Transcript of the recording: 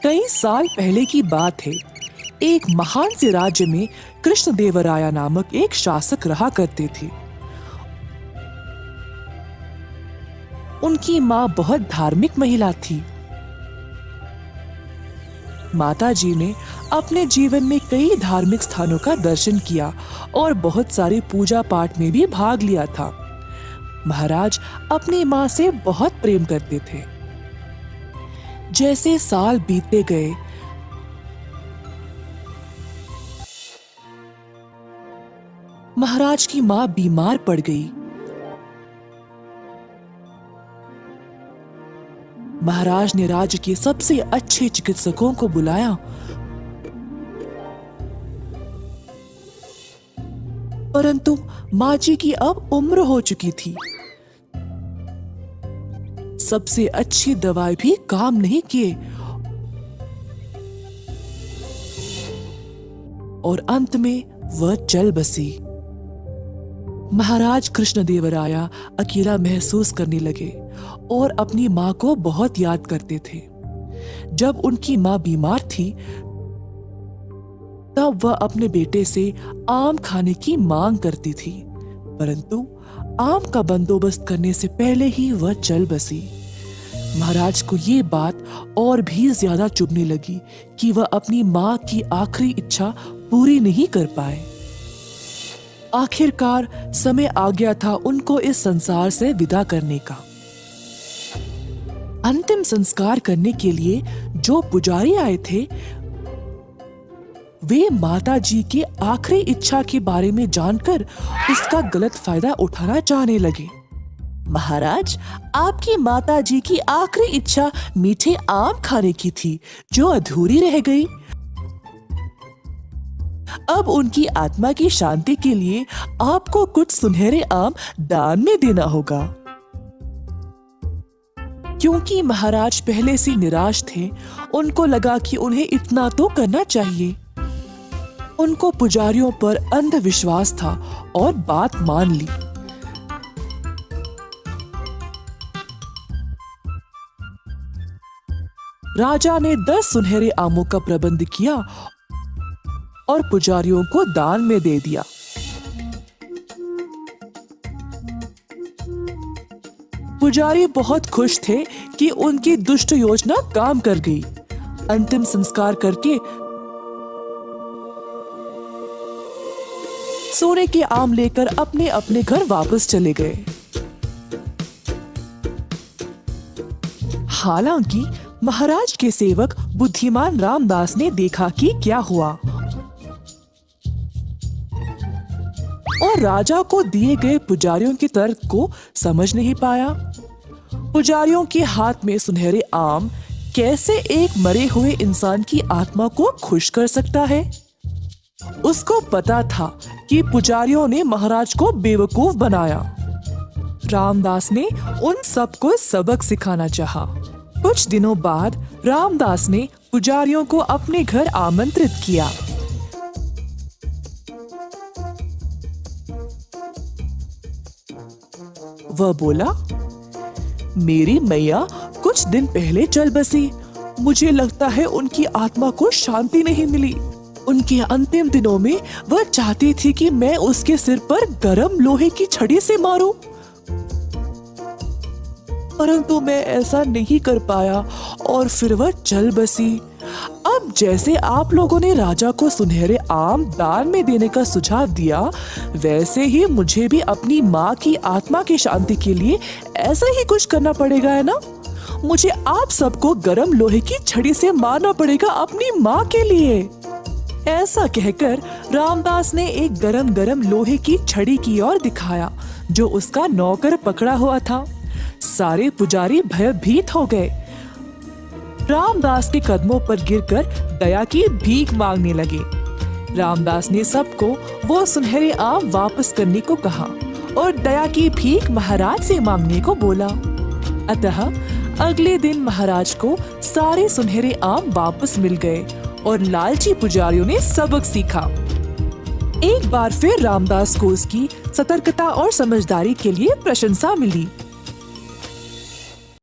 कई साल पहले की बात है। एक महान से राज्य में कृष्णदेवराया नामक एक शासक रहा करते थे। उनकी माँ बहुत धार्मिक महिला थी। माताजी ने अपने जीवन में कई धार्मिक स्थानों का दर्शन किया और बहुत सारे पूजा पाठ में भी भाग लिया था। महाराज अपनी माँ से बहुत प्रेम करते थे। जैसे साल बीतते गए, महाराज की माँ बीमार पड़ गई। महाराज ने राज्य के सबसे अच्छे चिकित्सकों को बुलाया, परंतु माँ जी की अब उम्र हो चुकी थी। सबसे अच्छी दवाई भी काम नहीं किए और अंत में वह चल बसी। महाराज कृष्णदेवराया अकेला महसूस करने लगे और अपनी माँ को बहुत याद करते थे। जब उनकी माँ बीमार थी तब वह अपने बेटे से आम खाने की मांग करती थी, परंतु आम का बंदोबस्त करने से पहले ही वह चल बसी। महाराज को ये बात और भी ज्यादा चुभने लगी कि वह अपनी माँ की आखिरी इच्छा पूरी नहीं कर पाए। आखिरकार समय आ गया था उनको इस संसार से विदा करने का। अंतिम संस्कार करने के लिए जो पुजारी आए थे, वे माता जी के आखिरी इच्छा के बारे में जानकर उसका गलत फायदा उठाना चाहने लगे। महाराज, आपकी माता जी की आखिरी इच्छा मीठे आम खाने की थी, जो अधूरी रह गई। अब उनकी आत्मा की शांति के लिए आपको कुछ सुनहरे आम दान में देना होगा। क्योंकि महाराज पहले से निराश थे, उनको लगा कि उन्हें इतना तो करना चाहिए। उनको पुजारियों पर अंधविश्वास था और बात मान ली। राजा ने 10 सुनहरे आमों का प्रबंध किया और पुजारियों को दान में दे दिया। पुजारी बहुत खुश थे कि उनकी दुष्ट योजना काम कर गई। अंतिम संस्कार करके सोने के आम लेकर अपने अपने घर वापस चले गए। हालांकि महाराज के सेवक बुद्धिमान रामदास ने देखा कि क्या हुआ और राजा को दिए गए पुजारियों के तर्क को समझ नहीं पाया। पुजारियों के हाथ में सुनहरे आम कैसे एक मरे हुए इंसान की आत्मा को खुश कर सकता है। उसको पता था कि पुजारियों ने महाराज को बेवकूफ बनाया। रामदास ने उन सबको सबक सिखाना चाहा। कुछ दिनों बाद रामदास ने पुजारियों को अपने घर आमंत्रित किया। वह बोला, मेरी मैया कुछ दिन पहले चल बसी। मुझे लगता है उनकी आत्मा को शांति नहीं मिली। उनके अंतिम दिनों में वह चाहती थी कि मैं उसके सिर पर गरम लोहे की छड़ी से मारूं, परंतु मैं ऐसा नहीं कर पाया और फिर वह चल बसी। अब जैसे आप लोगों ने राजा को सुनहरे आम दान में देने का सुझाव दिया, वैसे ही मुझे भी अपनी माँ की आत्मा की शांति के लिए ऐसा ही कुछ करना पड़ेगा, है ना? मुझे आप सबको गरम लोहे की छड़ी से मारना पड़ेगा अपनी माँ के लिए। ऐसा कहकर रामदास ने एक गरम गरम लोहे की छड़ी की ओर दिखाया, जो उसका नौकर पकड़ा हुआ था। सारे पुजारी भयभीत हो गए। रामदास के कदमों पर गिरकर दया की भीख मांगने लगे। रामदास ने सबको वो सुनहरे आम वापस करने को कहा और दया की भीख महाराज से मांगने को बोला। अतः अगले दिन महाराज को सारे सुनहरे आम वापस मिल गए और लालची पुजारियों ने सबक सीखा। एक बार फिर रामदास को उसकी सतर्कता और समझदारी के लिए प्रशंसा मिली।